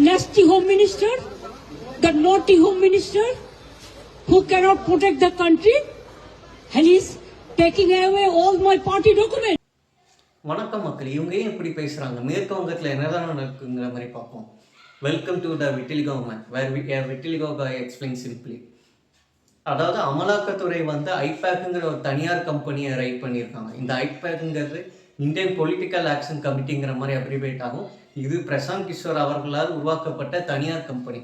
nasty home minister, the naughty home minister who cannot protect the country, and he's taking away all my party documents. வணக்கம் மக்கள், இவங்க ஏன் இப்படி பேசுகிறாங்க, மேற்கு வங்கத்தில் என்னதான் நடக்குங்கிற மாதிரி பார்ப்போம். Welcome to the vitiligo man, where vitiligo explain simply. அதாவது அமலாக்கத்துறை வந்து ஐபேக்குங்கிற ஒரு தனியார் கம்பெனியை ரைட் பண்ணியிருக்காங்க. இந்த ஐபேக்குங்கிறது இந்தியன் பொலிட்டிக்கல் ஆக்ஷன் கமிட்டிங்கிற மாதிரி அப்ரிவேட் ஆகும். இது பிரசாந்த் கிஷோர் அவர்களால் உருவாக்கப்பட்ட தனியார் கம்பெனி.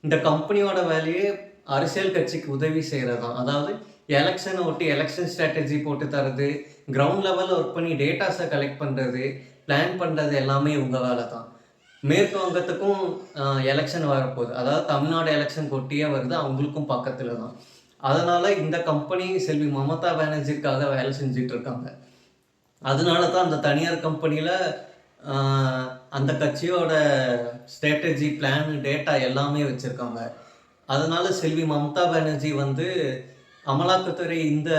இந்த கம்பெனியோட வேலையே அரசியல் கட்சிக்கு உதவி செய்கிறது தான். அதாவது எலெக்ஷனை ஒட்டி எலெக்ஷன் ஸ்ட்ராட்டஜி போட்டு தரது, கிரவுண்ட் லெவலில் ஒர்க் பண்ணி டேட்டாஸை கலெக்ட் பண்ணுறது, பிளான் பண்ணுறது எல்லாமே இவங்க வேலை தான். மேற்கு வங்கத்துக்கும் எலெக்ஷன் வரப்போகுது. அதாவது தமிழ்நாடு எலெக்ஷன் கொட்டியே வருது, அவங்களுக்கும் பக்கத்தில் தான். அதனால் இந்த கம்பெனி செல்வி மமதா பானர்ஜிக்காக வேலை செஞ்சிட்ருக்காங்க. அதனால தான் அந்த தனியார் கம்பெனியில் அந்த கட்சியோட ஸ்ட்ராட்டஜி, பிளான், டேட்டா எல்லாமே வச்சுருக்காங்க. அதனால் செல்வி மம்தா பானர்ஜி வந்து அமலாக்கத்துறை இந்த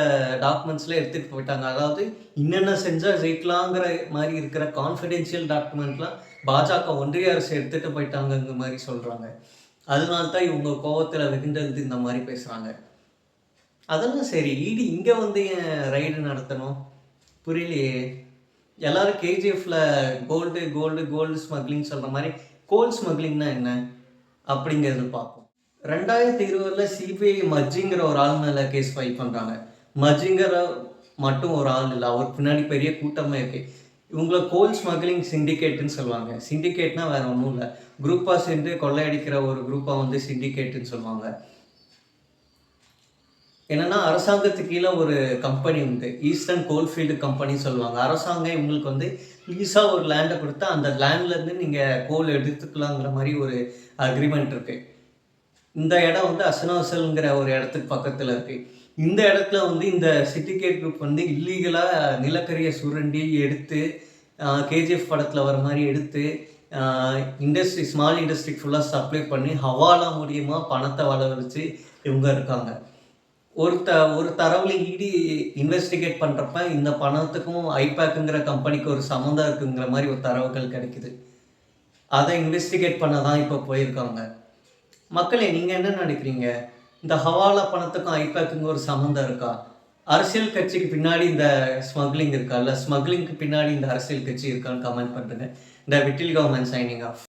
டாக்குமெண்ட்ஸில் எடுத்துகிட்டு போயிட்டாங்க. அதாவது என்னென்ன செஞ்சால் ஜெயிக்கலாங்கிற மாதிரி இருக்கிற கான்ஃபிடென்ஷியல் டாக்குமெண்ட்லாம் பாஜக ஒன்றிய அரசு எடுத்துகிட்டு போயிட்டாங்கங்கிற மாதிரி சொல்கிறாங்க. அதனால தான் இவங்க கோவத்தில் வெகுண்டது இந்த மாதிரி பேசுகிறாங்க. அதெல்லாம் சரி, இடி இங்கே வந்து ஏன் ரைடு நடத்தணும் புரியலையே. எல்லோரும் கேஜிஎஃப்ல கோல்டு கோல்டு கோல்டு ஸ்மக்லிங் சொல்கிற மாதிரி கோல்டு ஸ்மக்லிங்னா என்ன அப்படிங்கிறது பார்ப்போம். 2020 சிபிஐ மஜ்ஜிங்கிற ஒரு ஆள் மேலே கேஸ் ஃபைல் பண்ணுறாங்க. மஜ்ஜிங்கிற மட்டும் ஒரு ஆள் இல்லை, அவர் பின்னாடி பெரிய கூட்டமாக இருக்குது. இவங்களை கோல்டு ஸ்மக்லிங் சிண்டிகேட்டுன்னு சொல்லுவாங்க. சிண்டிகேட்னா வேறு ஒன்றும் இல்லை, குரூப்பாக சேர்ந்து கொள்ளையடிக்கிற ஒரு குரூப்பாக வந்து சிண்டிகேட்டுன்னு சொல்லுவாங்க. என்னென்னா அரசாங்கத்துக்கு கீழே ஒரு கம்பெனி உண்டு, ஈஸ்டர்ன் கோல்ஃபீல்டு கம்பெனி சொல்லுவாங்க. அரசாங்கம் இவங்களுக்கு வந்து லீஸாக ஒரு லேண்டை கொடுத்தா அந்த லேண்ட்லேருந்து நீங்கள் கோல் எடுத்துக்கலாங்கிற மாதிரி ஒரு அக்ரிமெண்ட் இருக்குது. இந்த இடம் வந்து அசனாசல்ங்கிற ஒரு இடத்துக்கு பக்கத்தில் இருக்குது. இந்த இடத்துல வந்து இந்த சிண்டிகேட் குரூப் வந்து இல்லீகலாக நிலக்கரியை சுரண்டி எடுத்து கேஜிஎஃப் படத்தில் வர மாதிரி எடுத்து இண்டஸ்ட்ரி, ஸ்மால் இண்டஸ்ட்ரிக்கு ஃபுல்லாக சப்ளை பண்ணி ஹவாலா மூலியமாக பணத்தை வளர்ச்சி இவங்க இருக்காங்க. ஒரு தரவுல இடி இன்வெஸ்டிகேட் பண்ணுறப்ப இந்த பணத்துக்கும் ஐபேக்குங்கிற கம்பெனிக்கு ஒரு சம்மந்தம் இருக்குங்கிற மாதிரி ஒரு தரவுகள் கிடைக்குது. அதை இன்வெஸ்டிகேட் பண்ண தான் இப்போ போயிருக்காங்க. மக்களே, நீங்கள் என்ன நினைக்கிறீங்க? இந்த ஹவாலா பணத்துக்கும் ஐபேக்குங்க ஒரு சம்மந்தம் இருக்கா? அரசியல் கட்சிக்கு பின்னாடி இந்த ஸ்மக்லிங் இருக்கா, இல்லை ஸ்மக்லிங்க்கு பின்னாடி இந்த அரசியல் கட்சி இருக்கான்னு கமெண்ட் பண்ணுறேங்க. இந்த விட்டிலிகோ மேன் சைனிங் ஆஃப்.